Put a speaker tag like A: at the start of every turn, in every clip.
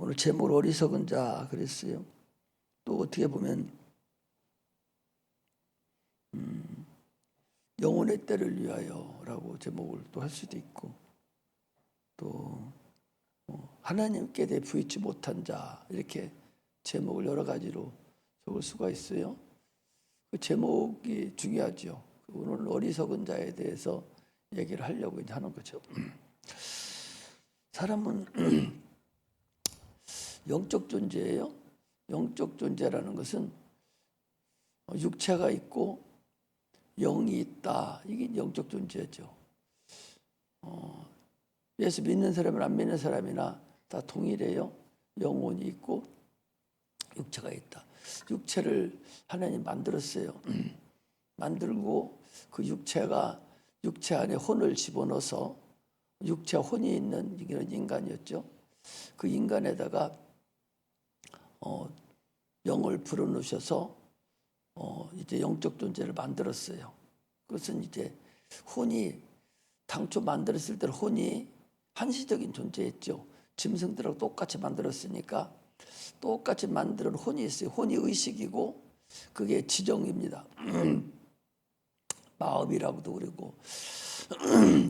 A: 오늘 제목을 어리석은 자 그랬어요. 또 어떻게 보면 영혼의 때를 위하여라고 제목을 또 할 수도 있고, 또 하나님께 대해 부인치 못한 자, 이렇게 제목을 여러 가지로 적을 수가 있어요. 그 제목이 중요하죠. 오늘 어리석은 자에 대해서 얘기를 하려고 이제 하는 거죠. 사람은 영적 존재예요. 영적 존재라는 것은 육체가 있고 영이 있다. 이게 영적 존재죠. 예수 믿는 사람이나 안 믿는 사람이나 다 동일해요. 영혼이 있고 육체가 있다. 육체를 하나님 만들었어요. 만들고 그 육체가 육체 안에 혼을 집어넣어서 육체 혼이 있는 이런 인간이었죠. 그 인간에다가 영을 불어넣으셔서 이제 영적 존재를 만들었어요. 그것은 이제 혼이 당초 만들었을 때 혼이 한시적인 존재였죠. 짐승들하고 똑같이 만들었으니까 똑같이 만드는 혼이 있어요. 혼이 의식이고 그게 지정입니다. 마음이라고도 그러고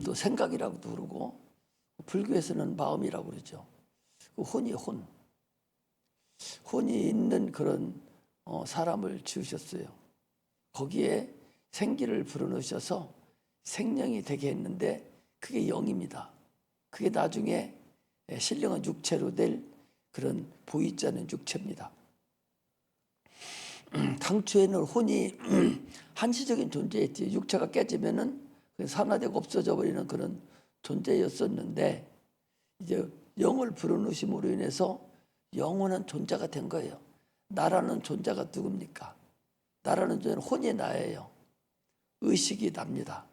A: 또 생각이라고도 그러고, 불교에서는 마음이라고 그러죠. 그 혼이 혼이 있는 그런 사람을 지으셨어요. 거기에 생기를 불어넣으셔서 생명이 되게 했는데 그게 영입니다. 그게 나중에 신령한 육체로 될 그런 보이지 않는 육체입니다. 당초에는 혼이 한시적인 존재였지. 육체가 깨지면은 산화되고 없어져 버리는 그런 존재였었는데, 이제 영을 불어넣으심으로 인해서 영원한 존재가 된 거예요. 나라는 존재가 누굽니까? 나라는 존재는 혼이 나예요. 의식이 납니다.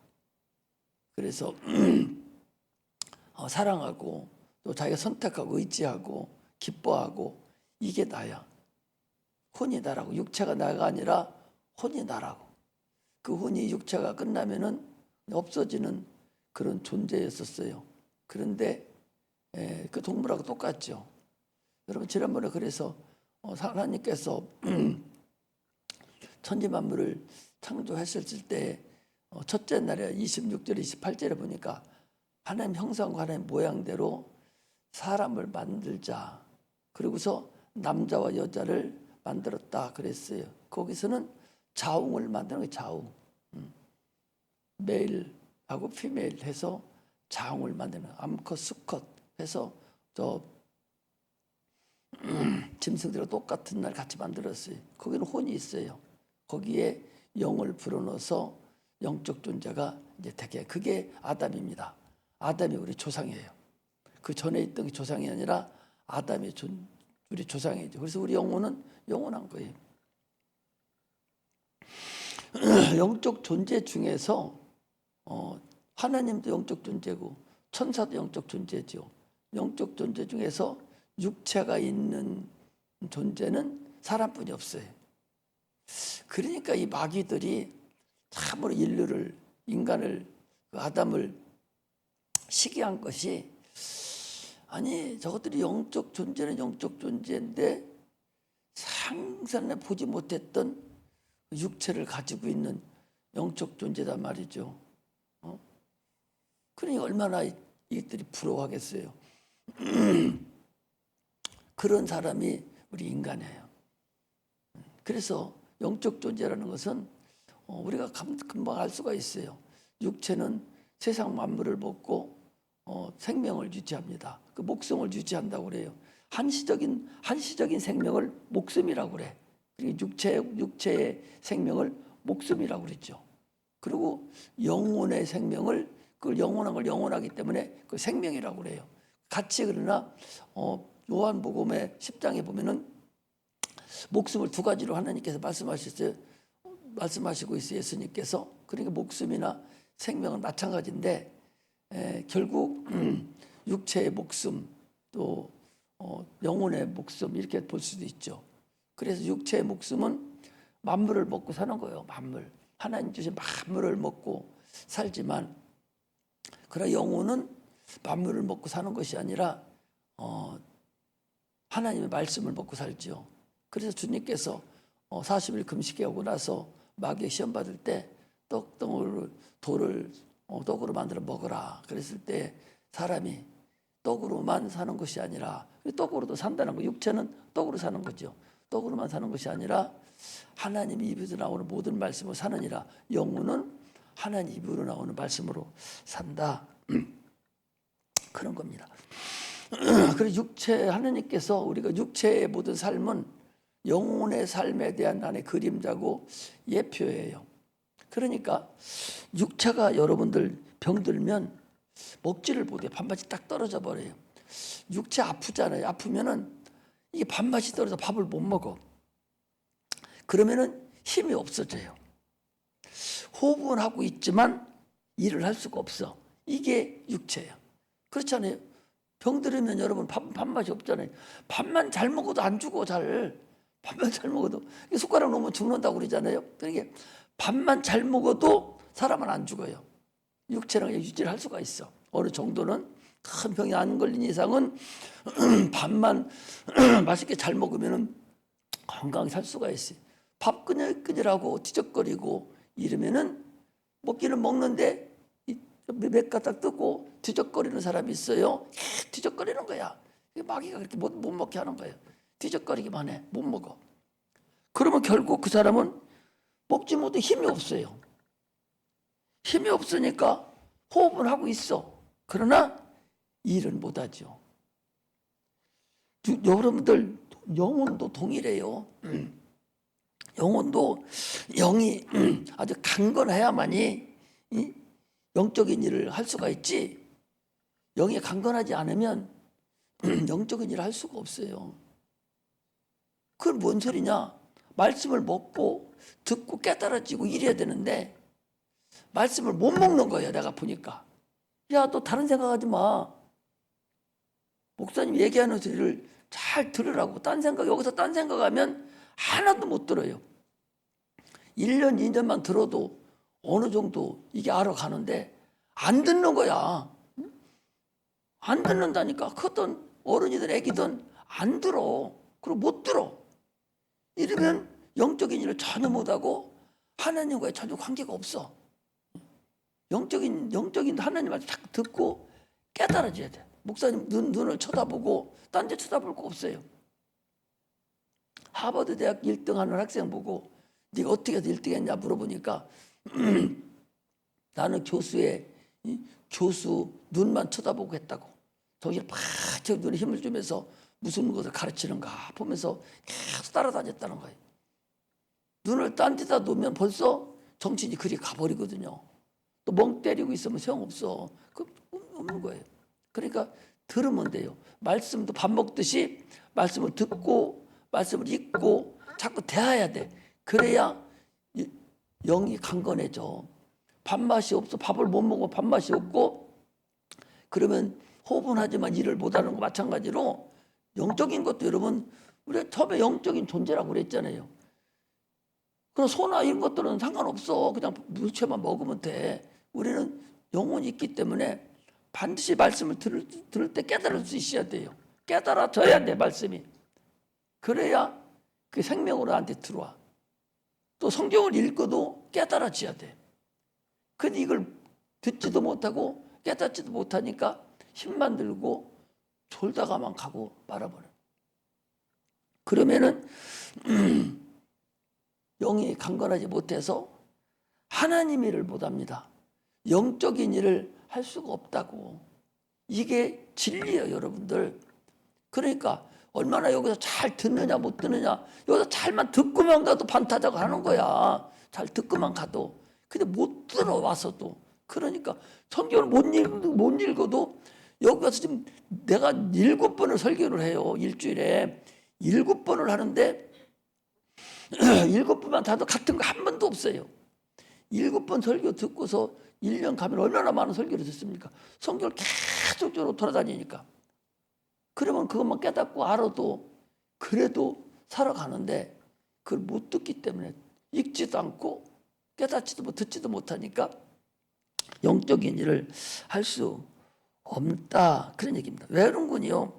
A: 그래서 사랑하고 또 자기가 선택하고 의지하고 기뻐하고, 이게 나야. 혼이 나라고. 육체가 나가 아니라 혼이 나라고. 그 혼이 육체가 끝나면은 없어지는 그런 존재였었어요. 그런데 그 동물하고 똑같죠. 여러분, 지난번에 그래서 하나님께서 천지 만물을 창조했을 때 첫째 날에 26절 28절에 보니까 하나님 형상과 하나님 모양대로 사람을 만들자. 그리고서 남자와 여자를 만들었다 그랬어요. 거기서는 자웅을 만드는 거예요. 자웅. 메일하고 피메일 해서 자웅을 만드는, 암컷 수컷 해서 짐승들과 똑같은 날 같이 만들었어요. 거기는 혼이 있어요. 거기에 영을 불어넣어서 영적 존재가 이제 되게, 그게 아담입니다. 아담이 우리 조상이에요. 그 전에 있던 조상이 아니라 아담이 우리 조상이죠. 그래서 우리 영혼은 영원한 거예요. 영적 존재 중에서 하나님도 영적 존재고 천사도 영적 존재죠. 영적 존재 중에서 육체가 있는 존재는 사람뿐이 없어요. 그러니까 이 마귀들이 참으로 인간을, 아담을 시기한 것이, 아니 저것들이 영적 존재는 영적 존재인데 상상에 보지 못했던 육체를 가지고 있는 영적 존재단 말이죠. 그러니 얼마나 이들이 부러워하겠어요. 그런 사람이 우리 인간이에요. 그래서 영적 존재라는 것은 우리가 금방 알 수가 있어요. 육체는 세상 만물을 먹고 생명을 유지합니다. 그 목숨을 유지한다고 그래요. 한시적인 생명을 목숨이라고 그래. 육체의 생명을 목숨이라고 그랬죠. 그리고 영혼의 생명을, 그걸 영원한 걸 영원하기 때문에 그 생명이라고 그래요. 같이. 그러나 요한복음의 10장에 보면은 목숨을 두 가지로 하나님께서 말씀하시고 있어요. 예수님께서. 그러니까 목숨이나 생명은 마찬가지인데 결국 육체의 목숨 또 영혼의 목숨, 이렇게 볼 수도 있죠. 그래서 육체의 목숨은 만물을 먹고 사는 거예요. 만물. 하나님 주신 만물을 먹고 살지만, 그러나 영혼은 만물을 먹고 사는 것이 아니라 하나님의 말씀을 먹고 살죠. 그래서 주님께서 40일 금식하고 나서 마귀의 시험 받을 때 돌을 떡으로 만들어 먹어라. 그랬을 때 사람이 떡으로만 사는 것이 아니라, 떡으로도 산다는 거, 육체는 떡으로 사는 거죠. 떡으로만 사는 것이 아니라 하나님 입에서 나오는 모든 말씀으로 사느니라. 영혼은 하나님 입으로 나오는 말씀으로 산다. 그런 겁니다. 그래서 하나님께서 우리가 육체의 모든 삶은 영혼의 삶에 대한 하나의 그림자고 예표예요. 그러니까 육체가 여러분들 병들면 먹지를 못해요. 밥맛이 딱 떨어져 버려요. 육체 아프잖아요. 아프면은 이게 밥맛이 떨어져 밥을 못 먹어. 그러면은 힘이 없어져요. 호흡은 하고 있지만 일을 할 수가 없어. 이게 육체예요. 그렇잖아요. 병들으면 여러분 밥맛이 없잖아요. 밥만 잘 먹어도 안 죽어. 밥만 잘 먹어도 숟가락 놓으면 죽는다고 그러잖아요. 그러니까 밥만 잘 먹어도 사람은 안 죽어요. 육체랑 유지를 할 수가 있어. 어느 정도는 큰 병이 안 걸린 이상은 밥만 맛있게 잘 먹으면 건강하게 살 수가 있어요. 밥 끄적끄적하고 뒤적거리고 이러면은 먹기는 먹는데 몇 가닥 뜨고 뒤적거리는 사람이 있어요. 뒤적거리는 거야. 마귀가 그렇게 못 먹게 하는 거예요. 뒤적거리기만 해. 못 먹어. 그러면 결국 그 사람은 먹지 못해 힘이 없어요. 힘이 없으니까 호흡은 하고 있어. 그러나 일은 못하죠. 여러분들 영혼도 동일해요. 영혼도 영이 아주 강건해야만이 영적인 일을 할 수가 있지, 영이 강건하지 않으면 영적인 일을 할 수가 없어요. 그건 뭔 소리냐? 말씀을 먹고 듣고 깨달아지고 이래야 되는데 말씀을 못 먹는 거예요. 내가 보니까. 야, 너 다른 생각하지 마. 목사님 얘기하는 소리를 잘 들으라고. 여기서 딴 생각하면 하나도 못 들어요. 1년, 2년만 들어도 어느 정도 이게 알아가는데 안 듣는 거야. 안 듣는다니까. 크든 어른이든 애기든 안 들어. 그리고 못 들어. 이러면 영적인 일을 전혀 못하고 하나님과의 전혀 관계가 없어. 영적인 하나님 말씀 딱 듣고 깨달아져야 돼. 목사님 눈을 쳐다보고 딴 데 쳐다볼 거 없어요. 하버드 대학 1등 하는 학생 보고 네가 어떻게 해서 1등 했냐 물어보니까 나는 교수 눈만 쳐다보고 했다고. 정신을 팍 눈에 힘을 주면서 무슨 것을 가르치는가 보면서 계속 따라다녔다는 거예요. 눈을 딴 데다 놓으면 벌써 정신이 그리 가버리거든요. 또 멍 때리고 있으면 소용없어. 그 없는 거예요. 그러니까 들으면 돼요. 말씀도 밥 먹듯이 말씀을 듣고 말씀을 읽고 자꾸 대해야 돼. 그래야 영이 강건해져. 밥맛이 없어. 밥을 못 먹어. 밥맛이 없고 그러면 호흡은 하지만 일을 못하는 거 마찬가지로 영적인 것도 여러분 우리가 처음에 영적인 존재라고 그랬잖아요. 그럼 소나 이런 것들은 상관없어. 그냥 물체만 먹으면 돼. 우리는 영혼이 있기 때문에 반드시 말씀을 들을 때 깨달을 수 있어야 돼요. 깨달아져야 돼, 말씀이. 그래야 그 생명으로 나한테 들어와. 또 성경을 읽어도 깨달아져야 돼. 근데 이걸 듣지도 못하고 깨닫지도 못하니까 힘만 들고 졸다가만 가고 말아버려. 그러면은 영이 강건하지 못해서 하나님 일을 못합니다. 영적인 일을 할 수가 없다고. 이게 진리예요, 여러분들. 그러니까 얼마나 여기서 잘 듣느냐 못 듣느냐. 여기서 잘만 듣고만 가도 반타작을 하는 거야. 잘 듣고만 가도. 근데 못 들어와서도. 그러니까 성경을 못 읽어도 여기 가서 지금 내가 7번을 설교를 해요. 일주일에 7번을 하는데 7번만 다도 같은 거 한 번도 없어요. 7번 설교 듣고서 1년 가면 얼마나 많은 설교를 듣습니까? 성경을 계속적으로 돌아다니니까. 그러면 그것만 깨닫고 알아도 그래도 살아가는데 그걸 못 듣기 때문에 읽지도 않고 깨닫지도 듣지도 못하니까 영적인 일을 할 수 없다. 그런 얘기입니다. 왜 그런군요.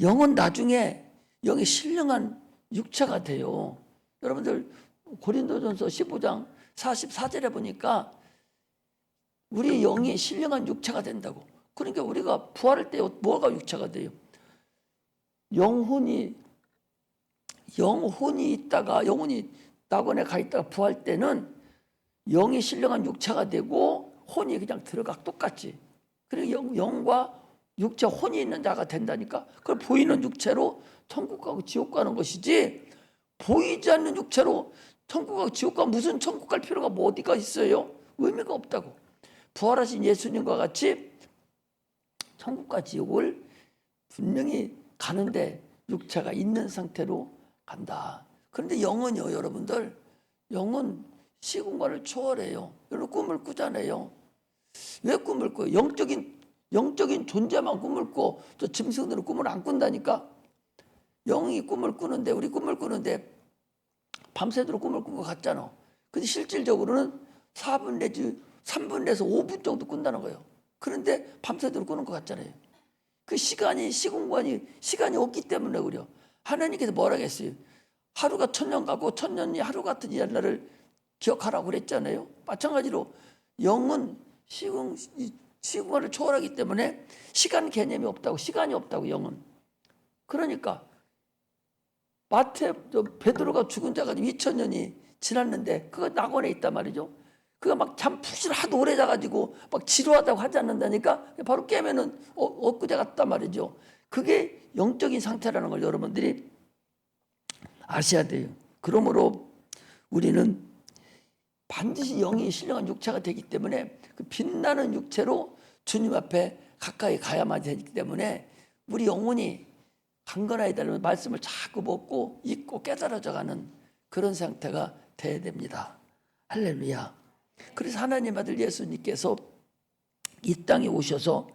A: 영은 나중에 영이 신령한 육체가 돼요. 여러분들 고린도전서 15장 44절에 보니까 우리 영이 신령한 육체가 된다고. 그러니까 우리가 부활할 때 뭐가 육체가 돼요? 영혼이 있다가 영혼이 낙원에 가 있다가 부활 때는 영이 신령한 육체가 되고 혼이 그냥 들어가 똑같이. 그리고 영과 육체 혼이 있는 자가 된다니까. 그걸 보이는 육체로 천국 가고 지옥 가는 것이지 보이지 않는 육체로 천국 가고 지옥 가고 무슨 천국 갈 필요가 뭐 어디가 있어요? 의미가 없다고. 부활하신 예수님과 같이 천국과 지옥을 분명히 가는데 육체가 있는 상태로 간다. 그런데 영은요, 여러분들, 영은 시공간을 초월해요. 여러분 꿈을 꾸잖아요. 왜 꿈을 꿔요? 영적인 존재만 꿈을 꿔. 저 짐승들은 꿈을 안 꾼다니까. 영이 꿈을 꾸는데, 우리 꿈을 꾸는데 밤새도록 꿈을 꾼 것 같잖아. 근데 실질적으로는 4분 내지 3분 내서 5분 정도 꾼다는 거예요. 그런데 밤새도록 꾸는 것 같잖아요. 그 시간이 없기 때문에 그래요. 하나님께서 뭐라고 했어요? 하루가 1000년 가고 1000년이 하루 같은 이 날을 기억하라고 그랬잖아요. 마찬가지로 영은 시공간을 초월하기 때문에 시간 개념이 없다고, 시간이 없다고, 영은. 그러니까 베드로가 죽은 자가 2000년이 지났는데 그거 낙원에 있단 말이죠. 그가 막 잠푹이 하도 오래 자가지고 막 지루하다고 하지 않는다니까. 바로 깨면은 엊그제 같단 말이죠. 그게 영적인 상태라는 걸 여러분들이 아셔야 돼요. 그러므로 우리는 반드시 영이 신령한 육체가 되기 때문에 그 빛나는 육체로 주님 앞에 가까이 가야만 되기 때문에 우리 영혼이 강건하게 되려면 말씀을 자꾸 먹고 읽고 깨달아져가는 그런 상태가 돼야 됩니다. 할렐루야. 그래서 하나님 아들 예수님께서 이 땅에 오셔서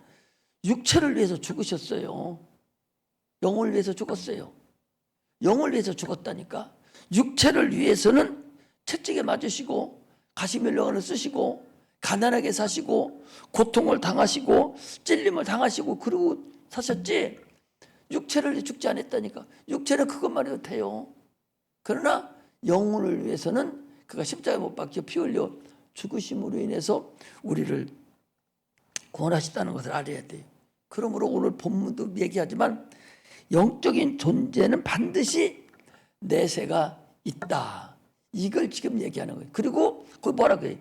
A: 육체를 위해서 죽으셨어요. 영을 위해서 죽었어요. 영을 위해서 죽었다니까. 육체를 위해서는 채찍에 맞으시고 가시면령을 쓰시고 가난하게 사시고 고통을 당하시고 찔림을 당하시고 그러고 사셨지. 육체를 위해 죽지 않았다니까. 육체는 그것만 해도 돼요. 그러나 영혼을 위해서는 그가 십자가에 못 박혀 피 흘려 죽으심으로 인해서 우리를 구원하셨다는 것을 알아야 돼요. 그러므로 오늘 본문도 얘기하지만 영적인 존재는 반드시 내세가 있다. 이걸 지금 얘기하는 거예요. 그리고 그 뭐라고 해요?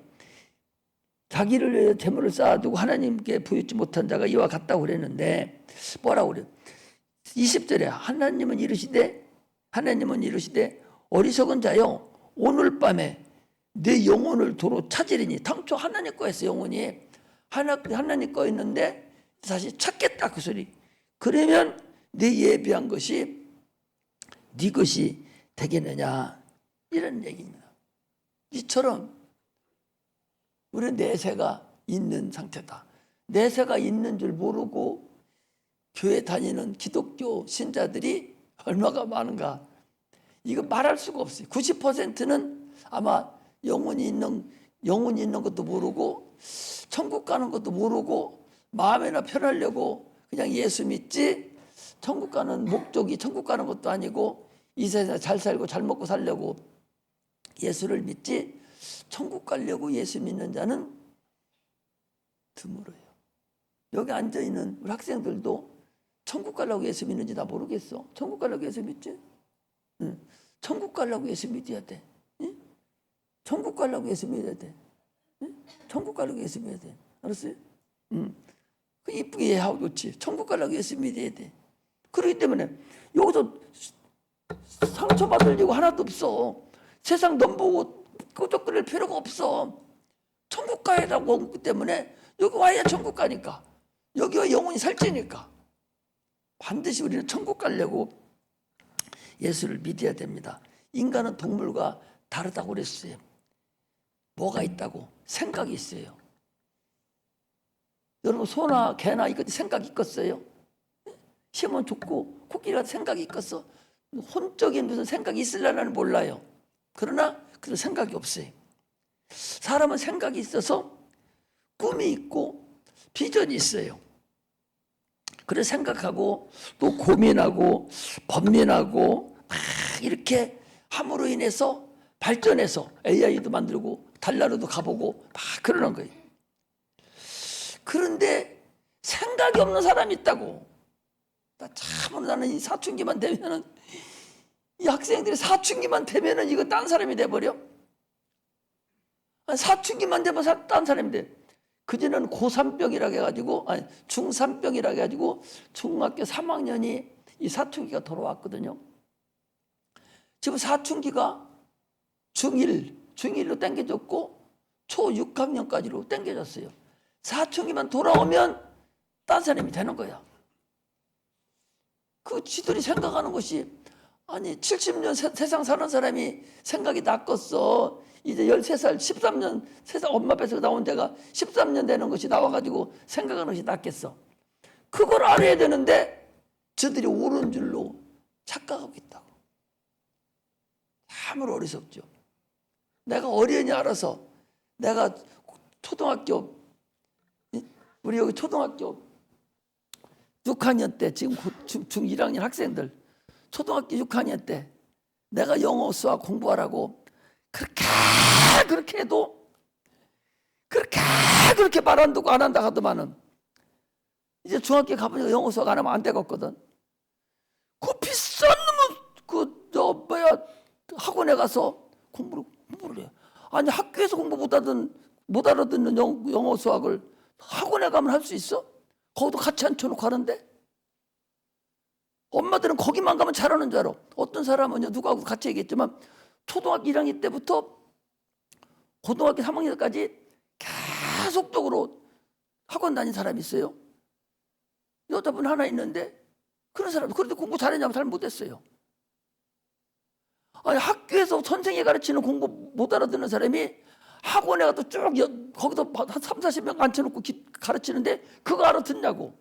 A: 자기를 위해 재물을 쌓아두고 하나님께 부여치 못한 자가 이와 같다고 그랬는데 뭐라고 그래요? 20절에 하나님은 이르시되 어리석은 자여 오늘 밤에 내 영혼을 도로 찾으리니. 당초 하나님 거였어. 영혼이 하나님 거였는데 다시 찾겠다 그 소리. 그러면 내 예비한 것이 네 것이 되겠느냐 이런 얘기입니다. 이처럼 우리는 내세가 있는 상태다. 내세가 있는 줄 모르고 교회 다니는 기독교 신자들이 얼마가 많은가. 이거 말할 수가 없어요. 90%는 아마 영혼이 있는 것도 모르고 천국 가는 것도 모르고 마음에나 편하려고 그냥 예수 믿지 천국 가는 목적이 천국 가는 것도 아니고 이 세상에 잘 살고 잘 먹고 살려고 예수를 믿지 천국 가려고 예수 믿는 자는 드물어요. 여기 앉아있는 우리 학생들도 천국 가려고 예수 믿는지 나 모르겠어. 천국 가려고 예수 믿지? 응. 천국 가려고 예수 믿어야 돼. 응? 천국 가려고 예수 믿어야 돼. 응? 천국 가려고 예수 믿어야 돼. 알았어요? 응. 그 이쁘게 이해하고 좋지. 천국 가려고 예수 믿어야 돼. 그렇기 때문에 여기서 상처받을 이유가 하나도 없어. 세상 넘보고 끄적거릴 필요가 없어. 천국 가야 라고 하기 때문에 여기 와야 천국 가니까. 여기와 영혼이 살찌니까. 반드시 우리는 천국 가려고 예수를 믿어야 됩니다. 인간은 동물과 다르다고 그랬어요. 뭐가 있다고? 생각이 있어요. 여러분 소나 개나 이것도 생각이 있겠어요? 심은 좋고 코끼리가 생각이 있겠어? 혼적인 무슨 생각이 있으려나는 몰라요. 그러나 그런 생각이 없어요. 사람은 생각이 있어서 꿈이 있고 비전이 있어요. 그래 생각하고 또 고민하고 번민하고 막 이렇게 함으로 인해서 발전해서 AI도 만들고 달나라도 가보고 막 그러는 거예요. 그런데 생각이 없는 사람이 있다고. 참 나는 이 사춘기만 되면은, 이 학생들이 사춘기만 되면은 이거 딴 사람이 돼버려. 사춘기만 되면 딴 사람이 돼. 그전에는 고3병이라고 해가지고, 아니 중3병이라고 해가지고 중학교 3학년이 이 사춘기가 돌아왔거든요. 지금 사춘기가 중1로 땡겨졌고 초 6학년까지로 땡겨졌어요. 사춘기만 돌아오면 딴 사람이 되는 거야. 그 지들이 생각하는 것이, 아니 70년 세상 사는 사람이 생각이 낫겠어. 이제 13살, 13년 세상 엄마 뱃에서 나온 데가 13년 되는 것이 나와가지고 생각하는 것이 낫겠어. 그걸 알아야 되는데 저들이 옳은 줄로 착각하고 있다고. 참으로 어리석죠. 내가 어련히 알아서, 내가 초등학교, 우리 여기 초등학교 6학년 때, 지금 중 1학년 학생들 초등학교 6학년 때 내가 영어 수학 공부하라고 그렇게 해도 그렇게 말 안 듣고 안 한다 하더만은 이제 중학교 가보니까 영어 수학 안 하면 안 되겠거든. 그 비싼 놈은 학원에 가서 공부를 해. 아니 학교에서 공부 못 알아듣는 영어 수학을 학원에 가면 할 수 있어? 거기도 같이 앉혀놓고 하는데? 엄마들은 거기만 가면 잘하는 줄 알아. 어떤 사람은 누구하고 같이 얘기했지만 초등학교 1학년 때부터 고등학교 3학년까지 계속적으로 학원 다닌 사람이 있어요. 여자분 하나 있는데 그런 사람도 그런데 공부 잘했냐면 잘 못했어요. 아니 학교에서 선생님이 가르치는 공부 못 알아듣는 사람이 학원에 가도 쭉 거기서 한 3, 40명 앉혀놓고 가르치는데 그거 알아듣냐고.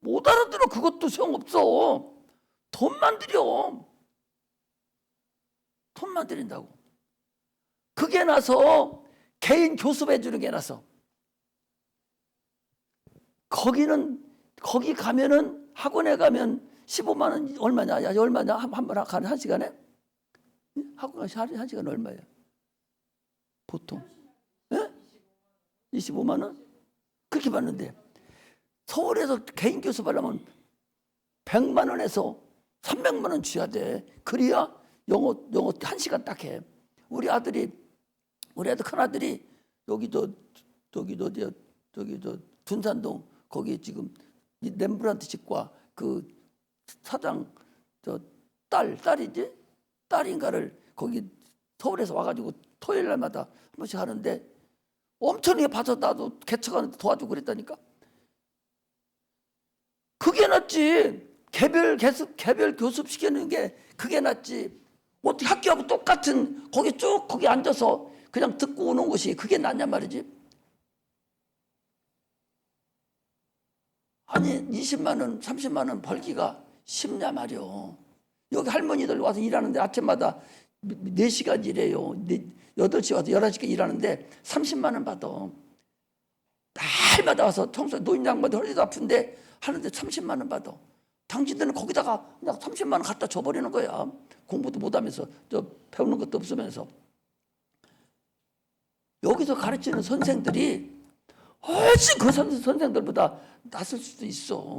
A: 못 알아들어. 그것도 소용없어. 돈만 들여. 돈만 들인다고. 그게 나서 개인 교습해 주는 게 나서 거기 가면은 학원에 가면 15만 원 얼마냐? 야, 얼마냐? 한 시간에? 학원 한 시간에 얼마야? 보통 25만 원? 그렇게 받는데 서울에서 개인 교습하려면 100만 원에서 300만 원 줘야 돼. 그래야 영어 한 시간 딱 해. 우리 아들 큰아들이 여기 둔산동 거기 지금 렘브란트 집과 그 사장 딸이지? 딸인가를 거기 서울에서 와가지고 토요일 날마다 한 번씩 하는데 엄청나게 봐서 나도 개척하는데 도와주고 그랬다니까. 그게 낫지. 개별 교습 시키는 게 그게 낫지. 어떻게 학교하고 똑같은 거기 앉아서 그냥 듣고 오는 것이 그게 낫냔 말이지. 아니 20만 원, 30만 원 벌기가 쉽냐 말이오. 여기 할머니들 와서 일하는데 아침마다 4시간 일해요. 8시 와서 11시까지 일하는데 30만 원 받아. 날마다 와서 청소 노인 양반들 허리도 아픈데 하는데 30만 원 받아. 당신들은 거기다가 그냥 30만 원 갖다 줘버리는 거야. 공부도 못하면서 배우는 것도 없으면서. 여기서 가르치는 선생들이 훨씬 그 선생들보다 낫을 수도 있어.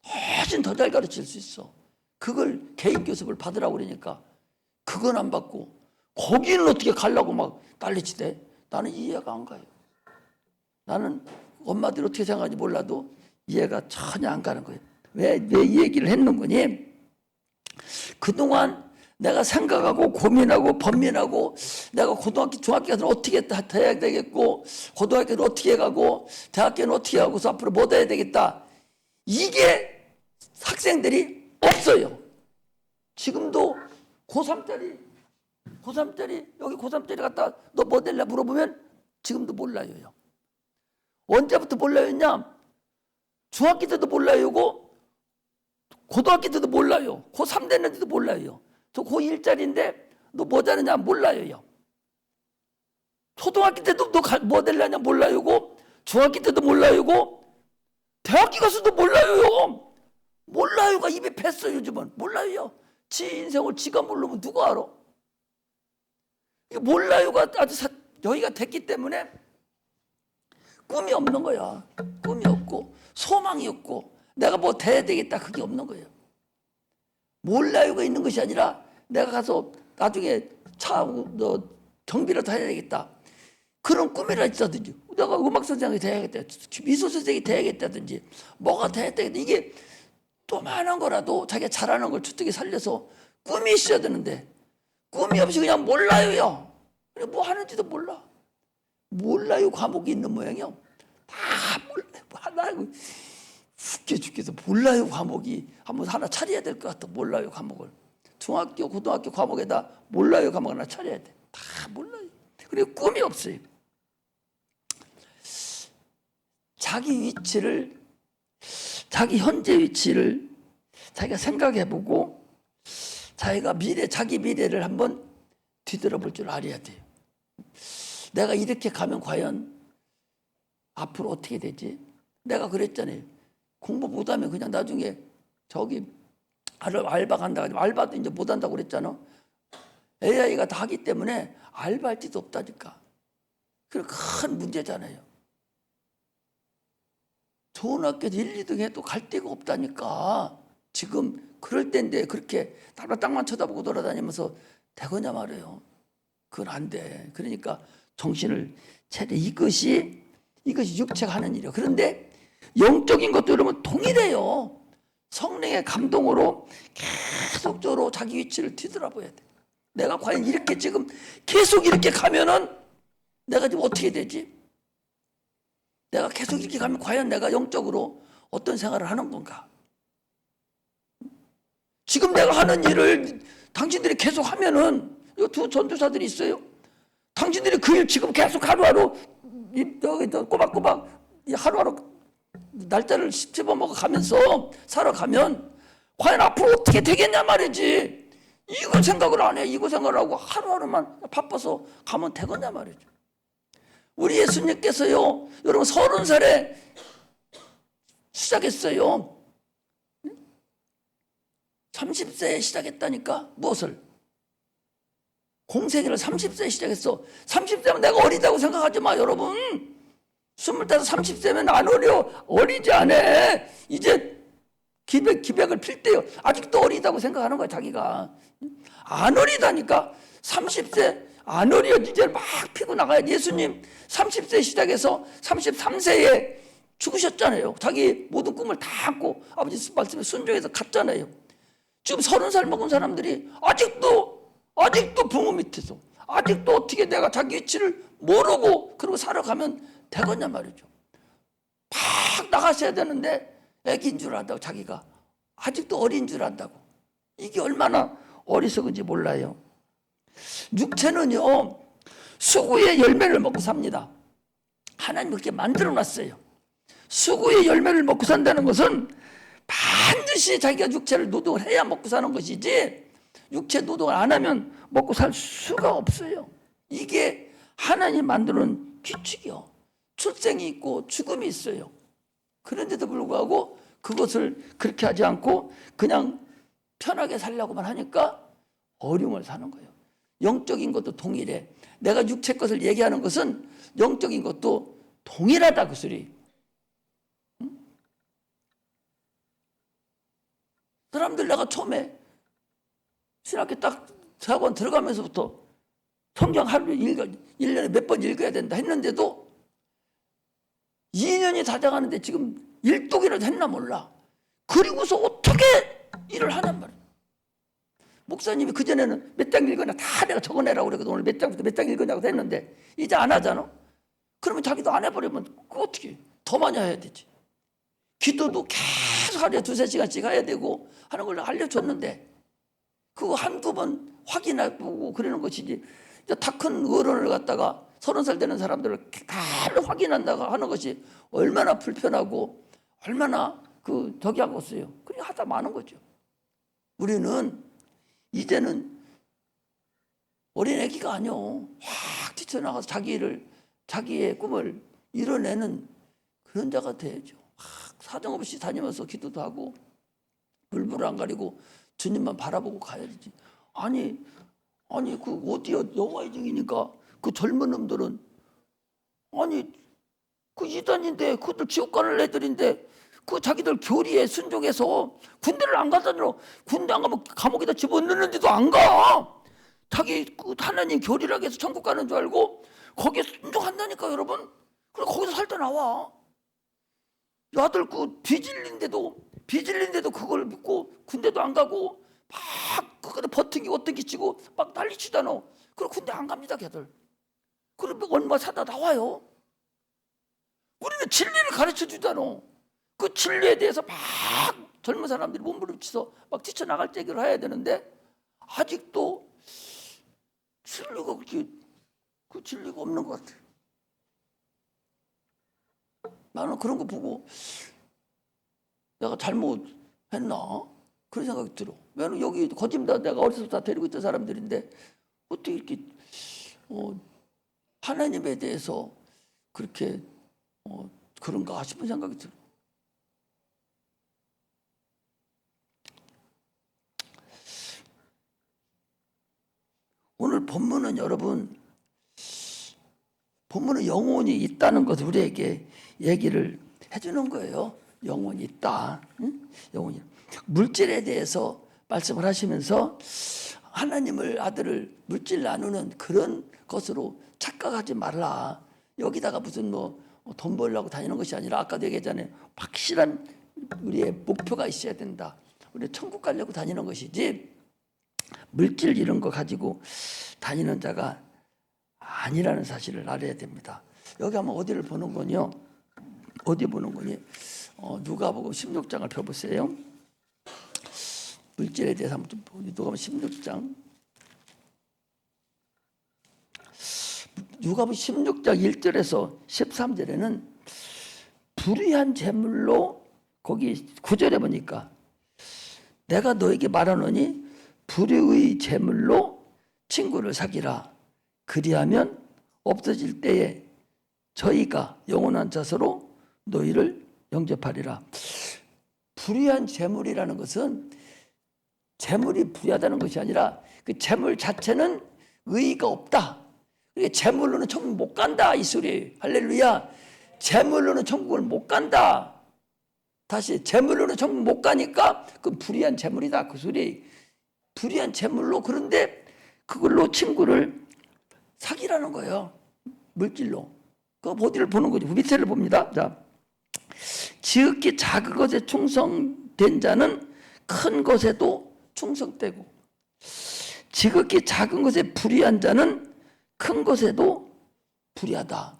A: 훨씬 더 잘 가르칠 수 있어. 그걸 개인 교습을 받으라고 그러니까 그건 안 받고 거기는 어떻게 가려고 막 난리치대. 나는 이해가 안 가요. 나는 엄마들이 어떻게 생각하는지 몰라도 이해가 전혀 안 가는 거예요. 왜 이 얘기를 했는 거니? 그동안 내가 생각하고 고민하고 번민하고 내가 고등학교 중학교는 어떻게 해야 되겠고 고등학교는 어떻게 가고 대학교는 어떻게 하고서 앞으로 뭐 해야 되겠다. 이게 학생들이 없어요. 지금도 고3짜리 여기 고3짜리 갖다 너 뭐 될래 물어보면 지금도 몰라요. 언제부터 몰라요냐? 중학교 때도 몰라요. 고등학교 때도 몰라요. 고3 됐는데도 몰라요. 저 고1짜리인데 너 뭐 자느냐 몰라요. 초등학교 때도 너 뭐 될려냐 몰라요. 중학교 때도 몰라요. 대학교 가서도 몰라요. 몰라요가 입에 뱄어. 요즘은 몰라요. 지 인생을 지가 모르면 누가 알아? 몰라요가 아주 여기가 됐기 때문에 꿈이 없는 거야. 꿈이 없고 소망이 없고 내가 뭐 돼야 되겠다, 그게 없는 거예요. 몰라요가 있는 것이 아니라 내가 가서 나중에 경비라도 해야 되겠다, 그런 꿈이라 있다든지, 내가 음악 선생이 돼야겠다, 미술 선생이 돼야겠다든지, 뭐가 돼야 되겠다, 이게 또만한 거라도 자기가 잘하는 걸 주특기 살려서 꿈이 있어야 되는데 꿈이 없이 그냥 몰라요요. 그냥 뭐 하는지도 몰라. 몰라요 과목이 있는 모양이요. 다 몰라요. 하나 웃겨 죽겠어. 몰라요 과목이 한번 하나 차려야 될 것 같아. 몰라요 과목을. 중학교, 고등학교 과목에다 몰라요 과목 하나 차려야 돼. 다 몰라요. 그리고 꿈이 없어요. 자기 위치를, 자기 현재 위치를 자기가 생각해보고 자기가 자기 미래를 한번 뒤돌아볼 줄 알아야 돼요. 내가 이렇게 가면 과연 앞으로 어떻게 되지? 내가 그랬잖아요. 공부 못하면 그냥 나중에 저기 알바 간다. 알바도 이제 못한다고 그랬잖아. AI가 다 하기 때문에 알바할 지도 없다니까. 그게 큰 문제잖아요. 좋은 학교에서 1, 2등 해도 갈 데가 없다니까. 지금 그럴 때인데 그렇게 땅만 쳐다보고 돌아다니면서 되거냐 말이에요. 그건 안 돼. 그러니까 정신을 차려. 이것이 육체가 하는 일이에요. 그런데 영적인 것도 여러분 동일해요. 성령의 감동으로 계속적으로 자기 위치를 뒤돌아봐야 돼. 내가 과연 이렇게 지금 계속 이렇게 가면은 내가 지금 어떻게 되지? 내가 계속 이렇게 가면 과연 내가 영적으로 어떤 생활을 하는 건가? 지금 내가 하는 일을 당신들이 계속 하면은, 이 두 전도사들이 있어요. 당신들이 그 일 지금 계속 하루하루 꼬박꼬박 하루하루 날짜를 씹어먹어 가면서 살아가면 과연 앞으로 어떻게 되겠냐 말이지. 이걸 생각을 안 해. 이거 생각을 하고 하루하루만 바빠서 가면 되겠냐 말이죠. 우리 예수님께서요, 여러분 30살에 시작했어요. 30세에 시작했다니까. 무엇을? 공생애를 30세에 시작했어. 30세면 내가 어리다고 생각하지 마, 여러분. 25, 30세면 안 어리지 않아. 이제 기백을 필 때요. 아직도 어리다고 생각하는 거야, 자기가. 안 어리다니까. 30세 안 어려. 이제 막 피고 나가야. 예수님 30세 시작해서 33세에 죽으셨잖아요. 자기 모든 꿈을 다 안고 아버지 말씀에 순종해서 갔잖아요. 지금 30살 먹은 사람들이 아직도 부모 밑에서, 아직도 어떻게 내가 자기 위치를 모르고 그러고 살아가면 되겠냐 말이죠. 팍 나가셔야 되는데 애기인 줄 안다고, 자기가 아직도 어린 줄 안다고. 이게 얼마나 어리석은지 몰라요. 육체는요, 수고의 열매를 먹고 삽니다. 하나님 그렇게 만들어 놨어요. 수고의 열매를 먹고 산다는 것은 반드시 자기가 육체를 노동을 해야 먹고 사는 것이지, 육체 노동을 안 하면 먹고 살 수가 없어요. 이게 하나님 만드는 규칙이요. 출생이 있고 죽음이 있어요. 그런데도 불구하고 그것을 그렇게 하지 않고 그냥 편하게 살려고만 하니까 어려움을 사는 거예요. 영적인 것도 동일해. 내가 육체 것을 얘기하는 것은 영적인 것도 동일하다, 그 소리. 사람들, 내가 처음에 신학교 딱 대학원 들어가면서부터 성경 하루 1년에 몇 번 읽어야 된다 했는데도 2년이 다 돼가는데 지금 일독이라도 했나 몰라. 그리고서 어떻게 일을 하냔 말이야. 목사님이 그전에는 몇 장 읽었냐 다 내가 적어내라고 그랬거든. 오늘 몇 장부터 몇 장 읽었냐고 했는데 이제 안 하잖아. 그러면 자기도 안 해버리면 그거 어떻게 더 많이 해야 되지. 기도도 계속 하루에 2-3시간씩 해야 되고 하는 걸 알려줬는데 그거 한두 번 확인해보고 그러는 것이지. 다 큰 어른을 갖다가 30살 되는 사람들을 다 확인한다고 하는 것이 얼마나 불편하고 얼마나 저기 하고 있어요. 그래 하다 마는 거죠. 우리는 이제는 어린 애기가 아니요. 확 뛰쳐나가서 자기의 꿈을 이뤄내는 그런 자가 돼야죠. 사정없이 다니면서 기도도 하고 물불을 안 가리고 주님만 바라보고 가야지. 아니 그 어디야 영화의 중이니까 그 젊은 놈들은 아니 그 이단인데 그들 지옥 가는 애들인데 그 자기들 교리에 순종해서 군대를 안 가다니로 군대 안 가면 감옥에다 집어넣는데도 안 가. 자기 그 하나님 교리라고 해서 천국 가는 줄 알고 거기에 순종한다니까 여러분. 그래 거기서 살다 나와. 아들 그 비질린데도 그걸 믿고 군대도 안 가고 막 그거를 버티기 치고 막 난리치잖아. 그래 군대 안 갑니다 걔들. 그러면 얼마 사다 나와요. 우리는 진리를 가르쳐 주잖아. 그 진리에 대해서 막 젊은 사람들이 몸부림쳐서 막 뛰쳐나갈 때기를 해야 되는데 아직도 진리가 그렇게 그 진리가 없는 것 같아. 나는 그런 거 보고 내가 잘못했나 그런 생각이 들어. 왜냐면 여기 거짓말 내가 어려서부터 다 데리고 있던 사람들인데 어떻게 이렇게 하나님에 대해서 그렇게 그런가 싶은 생각이 들어. 오늘 본문은 여러분 본문은 영혼이 있다는 것을 우리에게 얘기를 해주는 거예요. 영혼이 있다. 응? 영혼이. 물질에 대해서 말씀을 하시면서 하나님을 아들을 물질 나누는 그런 것으로 착각하지 말라. 여기다가 무슨 돈 벌려고 다니는 것이 아니라 아까도 얘기했잖아요. 확실한 우리의 목표가 있어야 된다. 우리 천국 가려고 다니는 것이지 물질 이런 거 가지고 다니는 자가 아니라는 사실을 알아야 됩니다. 여기 한번 어디를 보는 거냐? 어디 보는 거니? 누가복음 16장을 펴보세요. 물질에 대해서 한번 좀 보니 누가복음 16장. 누가복음 16장 1절에서 13절에는 불의한 재물로 거기 9절에 보니까 내가 너에게 말하노니 불의의 재물로 친구를 사귀라. 그리하면 없어질 때에 저희가 영원한 자서로 너희를 영접하리라. 불의한 재물이라는 것은 재물이 불의하다는 것이 아니라 그 재물 자체는 의의가 없다. 그러니까 재물로는 천국 못 간다 이 소리. 할렐루야. 재물로는 천국을 못 간다. 다시 재물로는 천국 못 가니까 그건 불의한 재물이다 그 소리. 불의한 재물로. 그런데 그걸로 친구를 사기라는 거예요. 물질로. 그 어디를 보는 거죠? 밑에를 봅니다. 자, 지극히 작은 것에 충성된 자는 큰 것에도 충성되고 지극히 작은 것에 불의한 자는 큰 것에도 불의하다.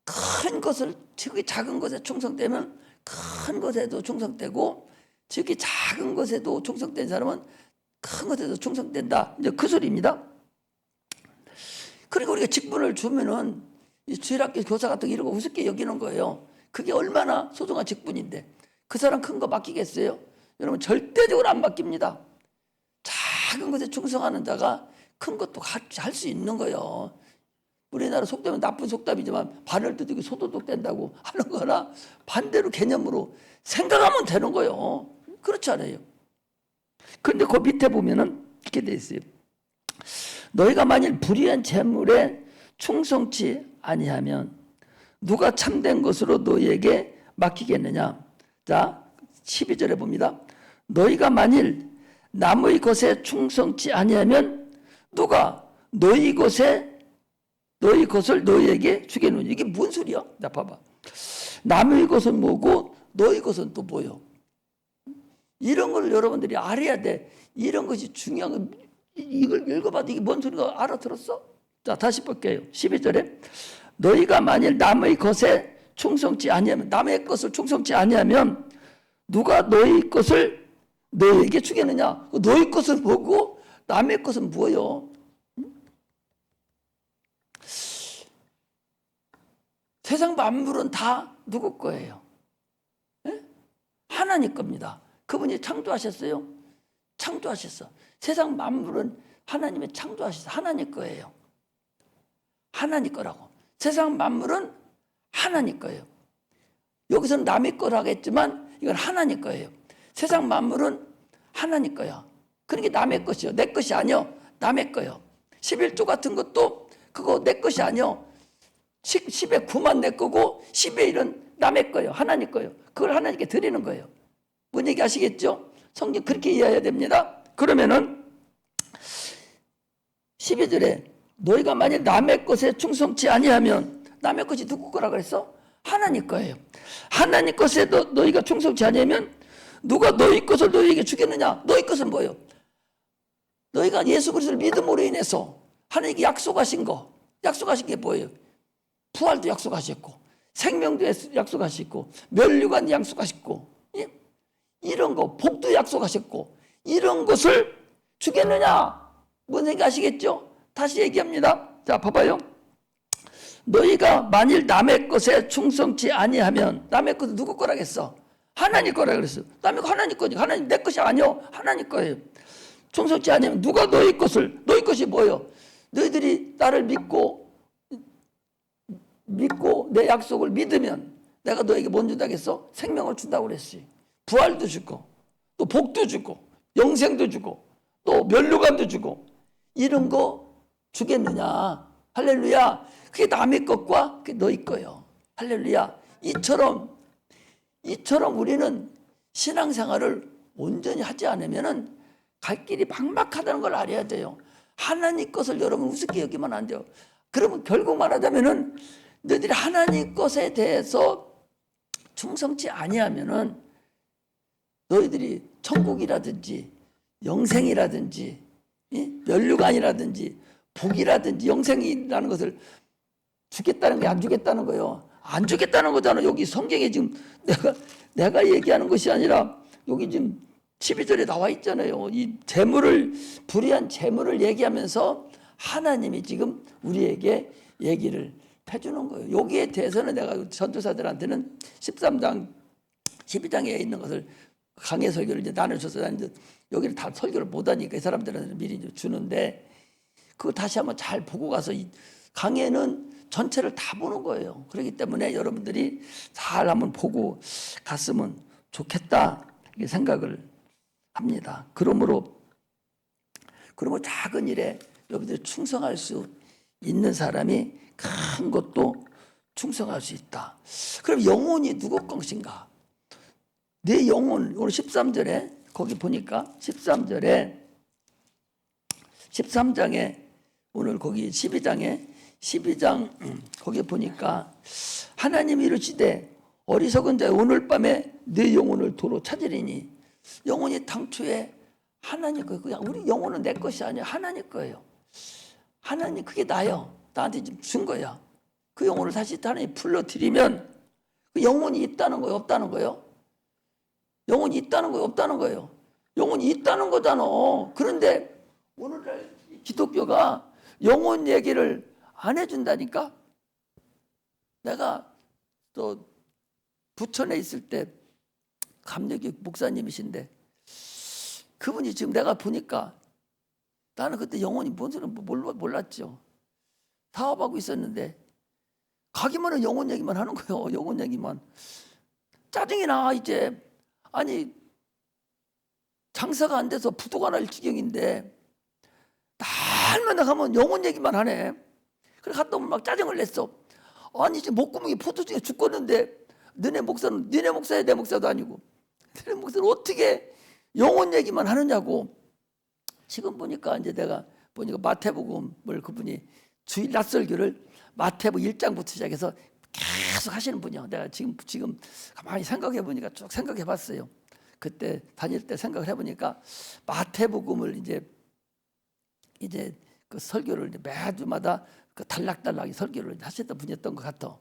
A: 큰 것을 지극히 작은 것에 충성되면 큰 것에도 충성되고 지극히 작은 것에도 충성된 사람은 큰 것에도 충성된다. 이제 그 소리입니다. 그리고 우리가 직분을 주면은 주일학교 교사 같은 거 이런 거 우습게 여기는 거예요. 그게 얼마나 소중한 직분인데 그 사람 큰 거 맡기겠어요? 여러분 절대적으로 안 맡깁니다. 작은 것에 충성하는 자가 큰 것도 할 수 있는 거예요. 우리나라 속담은 나쁜 속담이지만 바늘 두들기 소도둑 된다고 하는 거나 반대로 개념으로 생각하면 되는 거예요. 그렇지 않아요? 그런데 그 밑에 보면은 이렇게 돼 있어요. 너희가 만일 불의한 재물에 충성치 아니하면 누가 참된 것으로 너희에게 맡기겠느냐. 자 12절에 봅니다. 너희가 만일 남의 것에 충성치 아니하면 누가 너희 것을 너희에게 주겠느냐. 이게 뭔 소리야? 자 봐봐. 남의 것은 뭐고 너희 것은 또 뭐요? 이런 걸 여러분들이 알아야 돼. 이런 것이 중요한 거. 이걸 읽어봐도 이게 뭔 소리가 알아들었어? 자 다시 볼게요. 12절에 너희가 만일 남의 것에 충성치 아니하면 남의 것을 충성치 아니하면 누가 너희 것을 너희에게 주겠느냐? 너희 것은 뭐고 남의 것은 뭐요? 세상 만물은 다 누구 거예요? 네? 하나님 겁니다. 그분이 창조하셨어요? 창조하셨어. 세상 만물은 하나님의 창조하셨어. 하나님 거예요. 하나님 거라고. 세상 만물은 하나님 거예요. 여기서는 남의 거라고 했지만 이건 하나님 거예요. 세상 만물은 하나님 거야. 그러니까 남의 것이요. 내 것이 아니요. 남의 거요. 11조 같은 것도 그거 내 것이 아니요. 10의 9만 내 거고 10의 1은 남의 거예요. 하나님 거예요. 그걸 하나님께 드리는 거예요. 뭔 얘기 아시겠죠? 성경 그렇게 이해해야 됩니다. 그러면은 12절에 너희가 만약 남의 것에 충성치 아니하면, 남의 것이 누구 거라 그랬어? 하나님 거예요. 하나님 것에도 너희가 충성치 아니하면 누가 너희 것을 너희에게 주겠느냐? 너희 것은 뭐예요? 너희가 예수 그리스도를 믿음으로 인해서 하나님께 약속하신 게 뭐예요? 부활도 약속하셨고, 생명도 약속하셨고, 면류관도 약속하셨고, 이런 거, 복도 약속하셨고, 이런 것을 주겠느냐? 뭔 생각 아시겠죠? 다시 얘기합니다. 자, 봐봐요. 너희가 만일 남의 것에 충성치 아니하면, 남의 것은 누구 거라겠어? 하나님 거라 그랬어. 남의 거 하나님 거지. 하나님 내 것이 아니요. 하나님 거예요. 충성치 아니하면 누가 너희 것이 뭐예요? 너희들이 나를 믿고 내 약속을 믿으면 내가 너에게 뭔 준다겠어? 생명을 준다고 그랬어요. 부활도 주고, 또 복도 주고, 영생도 주고, 또 면류관도 주고, 이런 거 주겠느냐? 할렐루야. 그게 남의 것과 그게 너희 거예요. 할렐루야. 이처럼 우리는 신앙생활을 온전히 하지 않으면은 갈 길이 막막하다는 걸 알아야 돼요. 하나님 것을 여러분 우습게 여기면 안 돼요. 그러면 결국 말하자면은 너희들이 하나님 것에 대해서 충성치 아니하면은 너희들이 천국이라든지 영생이라든지 면류관이라든지 복이라든지 영생이라는 것을 주겠다는 게 안 주겠다는 거예요. 안 주겠다는 거잖아. 여기 성경에 지금 내가 얘기하는 것이 아니라 여기 지금 12절에 나와 있잖아요. 이 불의한 재물을 얘기하면서 하나님이 지금 우리에게 얘기를 해주는 거예요. 여기에 대해서는 내가 전도사들한테는 13장, 12장에 있는 것을 강해 설교를 이제 나눠줘서 나는 여기를 다 설교를 못하니까 이 사람들한테 미리 주는데 그거 다시 한번 잘 보고 가서 이 강해는 전체를 다 보는 거예요. 그렇기 때문에 여러분들이 잘 한번 보고 갔으면 좋겠다 이렇게 생각을 합니다. 그러므로 작은 일에 여러분들이 충성할 수 있는 사람이 큰 것도 충성할 수 있다. 그럼 영혼이 누구 것인가? 내 영혼, 오늘 13절에 거기 보니까 13장에 오늘 거기 12장 거기 보니까 하나님이 이르시되 어리석은 자여 오늘 밤에 내 영혼을 도로 찾으리니, 영혼이 당초에 하나님 거예요. 그냥 우리 영혼은 내 것이 아니야. 하나님 거예요. 하나님 그게 나요. 나한테 지금 준 거야. 그 영혼을 다시 하나님 불러들이면 그 영혼이 있다는 거예요? 없다는 거예요? 영혼이 있다는 거예요? 없다는 거예요? 영혼이 있다는 거잖아. 그런데 오늘날 기독교가 영혼 얘기를 안 해준다니까? 내가 또 부천에 있을 때 감리교 목사님이신데 그분이 지금 내가 보니까 나는 그때 영혼이 뭔지는 몰랐죠. 사업하고 있었는데 가기만 하면 영혼 얘기만 하는 거예요. 영혼 얘기만. 짜증이 나 이제. 아니 장사가 안 돼서 부도가 날 지경인데 날마다 가면 영혼 얘기만 하네. 그래 갔다 오면 막 짜증을 냈어. 아니 이제 목구멍이 포도주에 죽겠는데 너네 목사는 너네 목사야 내 목사도 아니고 너네 목사는 어떻게 영혼 얘기만 하느냐고. 지금 보니까 이제 내가 보니까 마태복음을 그분이 주일 낮설교를 마태복음 1장부터 시작해서 계속 하시는 분이요. 내가 지금 가만히 생각해 보니까 쭉 생각해 봤어요. 그때 다닐 때 생각을 해 보니까 마태복음을 이제 그 설교를 이제 매주마다 그 단락단락 설교를 하셨던 분이었던 것 같아.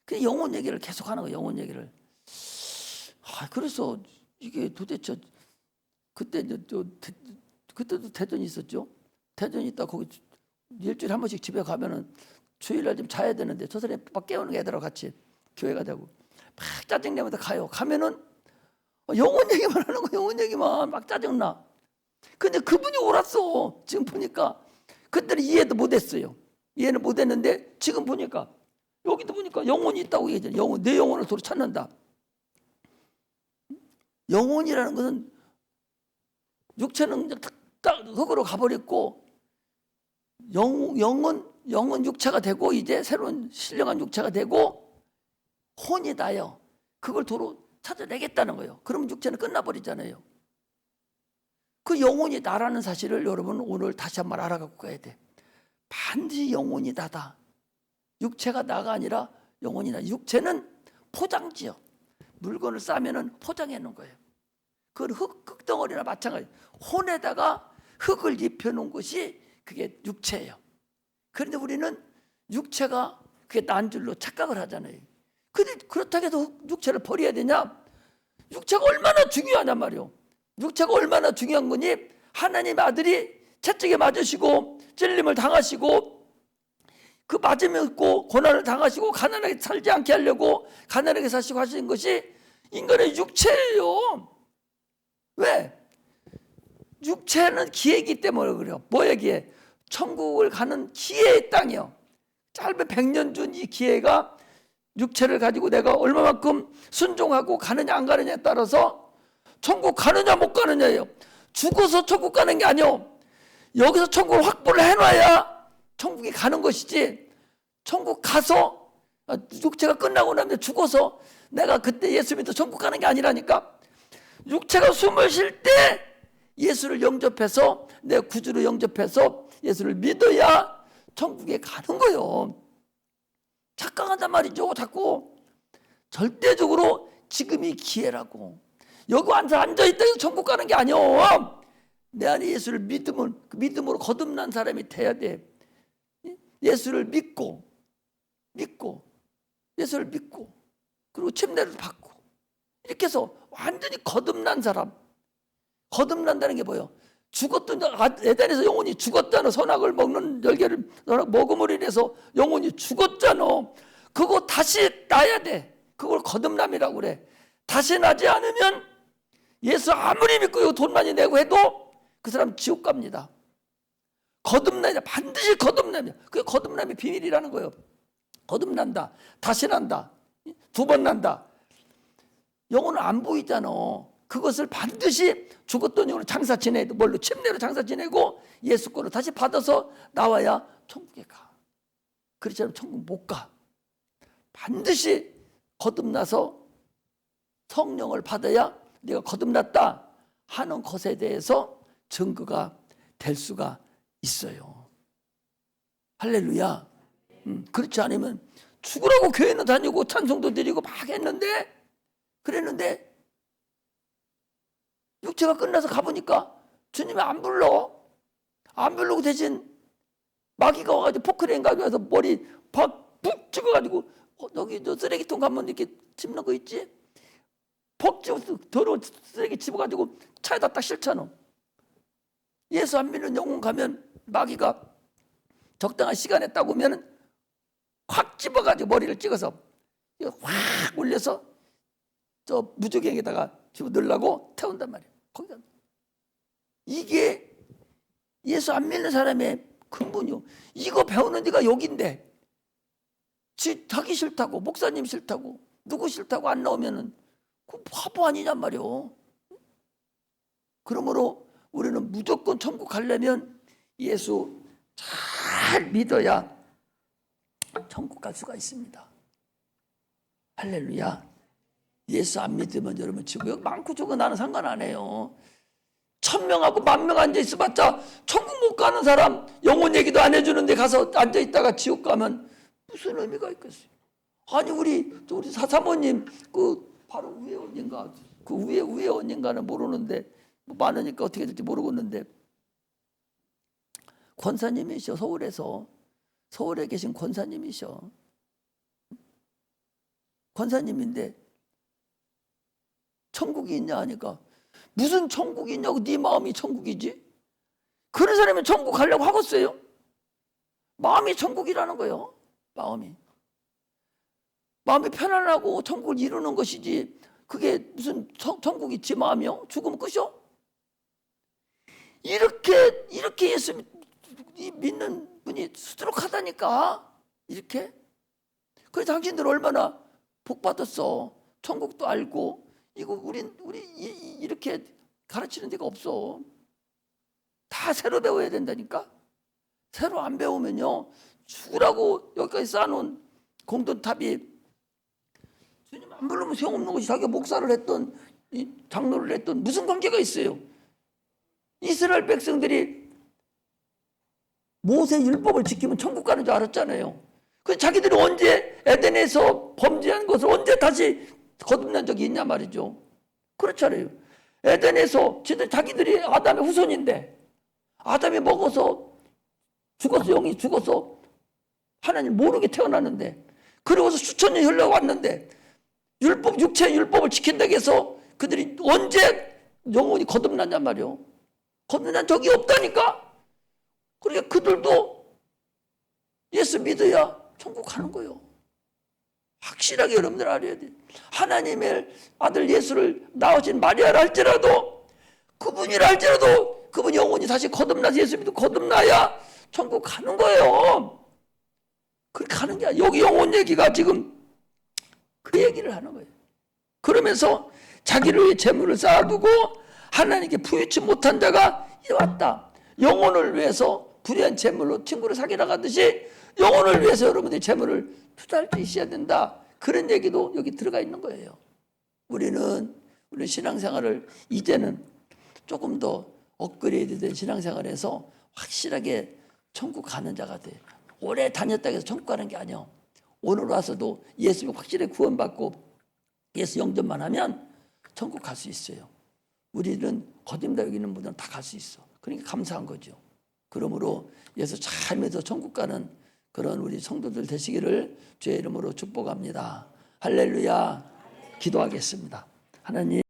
A: 그 영혼 얘기를 계속 하는 거예요. 영혼 얘기를. 그래서 이게 도대체 그때 그때도 대전이 있었죠. 대전이 있다 거기 일주일에 한 번씩 집에 가면은 주일날 좀 자야 되는데 저 사람이 막 깨우는 애들하고 같이 교회 가자고 막 짜증내면서 가요. 가면은 영혼 얘기만 하는 거, 영혼 얘기만 막 짜증나. 근데 그분이 옳았어. 지금 보니까 그때는 이해도 못했어요. 이해는 못했는데 지금 보니까 여기도 보니까 영혼이 있다고 얘기하잖아요. 내 영혼을 도로 찾는다. 영혼이라는 것은 육체는 딱 흙으로 가버렸고 영은 육체가 되고 이제 새로운 신령한 육체가 되고 혼이 나요. 그걸 도로 찾아내겠다는 거예요. 그러면 육체는 끝나버리잖아요. 그 영혼이 나라는 사실을 여러분 오늘 다시 한번 알아갖고 가야 돼. 반드시 영혼이 나다. 육체가 나가 아니라 영혼이 나. 육체는 포장지요. 물건을 싸면은 포장해 놓은 거예요. 그건 흙덩어리나 마찬가지. 혼에다가 흙을 입혀 놓은 것이 그게 육체예요. 그런데 우리는 육체가 그게 난 줄로 착각을 하잖아요. 근데 그렇다고 해도 육체를 버려야 되냐? 육체가 얼마나 중요하단 말이에요. 육체가 얼마나 중요한 거니? 하나님의 아들이 채찍에 맞으시고 찔림을 당하시고 그 맞음을 입고 고난을 당하시고 가난하게 살지 않게 하려고 가난하게 사시고 하신 것이 인간의 육체예요. 왜? 육체는 기회이기 때문에 그래요. 뭐야 기회? 천국을 가는 기회의 땅이요. 짧은 100년 준 이 기회가 육체를 가지고 내가 얼마만큼 순종하고 가느냐 안 가느냐에 따라서 천국 가느냐 못 가느냐예요. 죽어서 천국 가는 게 아니요. 여기서 천국을 확보를 해놔야 천국에 가는 것이지, 천국 가서 육체가 끝나고 나면 죽어서 내가 그때 예수 믿어 천국 가는 게 아니라니까. 육체가 숨을 쉴 때 예수를 영접해서 내 구주로 영접해서 예수를 믿어야 천국에 가는 거예요. 착각한단 말이죠. 자꾸 절대적으로 지금이 기회라고. 여기 앉아있다 해서 천국 가는 게 아니요. 내 안에 예수를 믿으면 그 믿음으로 거듭난 사람이 돼야 돼. 예수를 믿고 예수를 믿고 그리고 침례를 받고 이렇게 해서 완전히 거듭난 사람. 거듭난다는 게 뭐예요? 죽었던 에덴에서 영혼이 죽었잖아. 선악을 먹는 열매를 먹음으로 인해서 영혼이 죽었잖아. 그거 다시 나야 돼. 그걸 거듭남이라고 그래. 다시 나지 않으면 예수 아무리 믿고 돈 많이 내고 해도 그 사람 지옥 갑니다. 거듭나야 반드시 거듭남이야. 그게 거듭남의 비밀이라는 거예요. 거듭난다. 다시 난다. 2번 난다. 영혼은 안 보이잖아. 그것을 반드시 죽었던 영혼을 장사 지내도 뭘로 침례로 장사 지내고 예수 거로 다시 받아서 나와야 천국에 가. 그렇지 않으면 천국 못 가. 반드시 거듭나서 성령을 받아야 네가 거듭났다 하는 것에 대해서 증거가 될 수가 있어요. 할렐루야. 그렇지 않으면 죽으라고 교회는 다니고 찬송도 드리고 막 했는데 그랬는데 육체가 끝나서 가보니까 주님이 안 부르고 대신 마귀가 와가지고 포크레인 가져와서 머리 푹 찍어가지고 여기 저 쓰레기통 가면 이렇게 집는 거 있지? 퍽 집어서 더러운 쓰레기 집어가지고 차에다 딱 실잖아. 예수 안 믿는 영혼 가면 마귀가 적당한 시간에 딱 오면 확 집어가지고 머리를 찍어서 확 올려서 저 무조갱에다가 집어 넣으려고 태운단 말이에요. 거기다. 이게 예수 안 믿는 사람의 근본이요. 이거 배우는 데가 여긴데 자기 싫다고 목사님 싫다고 누구 싫다고 안 나오면은 그 바보 아니냔 말이요. 그러므로 우리는 무조건 천국 가려면 예수 잘 믿어야 천국 갈 수가 있습니다. 할렐루야. 예수 안 믿으면 여러분 지금 많고 적어 나는 상관 안 해요. 1000명하고 10,000명 앉아 있어봤자 천국 못 가는 사람 영혼 얘기도 안 해주는데 가서 앉아 있다가 지옥 가면 무슨 의미가 있겠어요? 아니 우리 사모님 그 바로 위에 언니인가 그 위에 언니인가는 모르는데 뭐 많으니까 어떻게 될지 모르겠는데 권사님이셔. 서울에 계신 권사님이셔. 권사님인데 천국이 있냐 하니까 무슨 천국이 있냐고 네 마음이 천국이지? 그런 사람이 천국 가려고 하겠어요? 마음이 천국이라는 거예요. 마음이 편안하고 천국을 이루는 것이지 그게 무슨 천국이 지 마음이요? 죽으면 끝이요? 이렇게 예수 믿는 분이 수두룩하다니까. 이렇게. 그래서 당신들 얼마나 복 받았어. 천국도 알고 이거 우리 이렇게 가르치는 데가 없어. 다 새로 배워야 된다니까. 새로 안 배우면요, 죽으라고 여기까지 쌓아놓은 공돈탑이 주님 안 부르면 소용없는 것이, 자기가 목사를 했던 장로를 했던 무슨 관계가 있어요? 이스라엘 백성들이 모세 율법을 지키면 천국 가는 줄 알았잖아요. 그 자기들이 언제 에덴에서 범죄한 것을 언제 다시 거듭난 적이 있냐 말이죠. 그렇잖아요. 에덴에서 자기들이 아담의 후손인데 아담이 먹어서 죽어서, 영이 죽어서 하나님 모르게 태어났는데, 그러고서 수천 년 흘러왔는데 육체의 율법을 지킨다고 해서 그들이 언제 영혼이 거듭났냔 말이요. 거듭난 적이 없다니까. 그러니까 그들도 예수 믿어야 천국 가는 거예요. 확실하게 여러분들 알아야 돼. 하나님의 아들 예수를 낳으신 마리아를 할지라도, 그분이라 할지라도 그분 영혼이 다시 거듭나서 예수 믿고 거듭나야 천국 가는 거예요. 그렇게 가는 게 아니야. 여기 영혼 얘기가 지금 그 얘기를 하는 거예요. 그러면서 자기를 위해 재물을 쌓아두고 하나님께 부유치 못한 자가 왔다. 영혼을 위해서 불의한 재물로 친구를 사귀러 가듯이 영혼을 위해서 여러분들이 재물을 투자할 수 있어야 된다. 그런 얘기도 여기 들어가 있는 거예요. 우리 신앙생활을 이제는 조금 더 업그레이드된 신앙생활에서 확실하게 천국 가는 자가 돼. 오래 다녔다고 해서 천국 가는 게 아니야. 오늘 와서도 예수 확실히 구원받고 예수 영접만 하면 천국 갈 수 있어요. 우리는 거듭나 여기 있는 분들은 다 갈 수 있어. 그러니까 감사한 거죠. 그러므로 예수 잘 믿어 천국 가는 그런 우리 성도들 되시기를 주의 이름으로 축복합니다. 할렐루야. 기도하겠습니다. 하나님.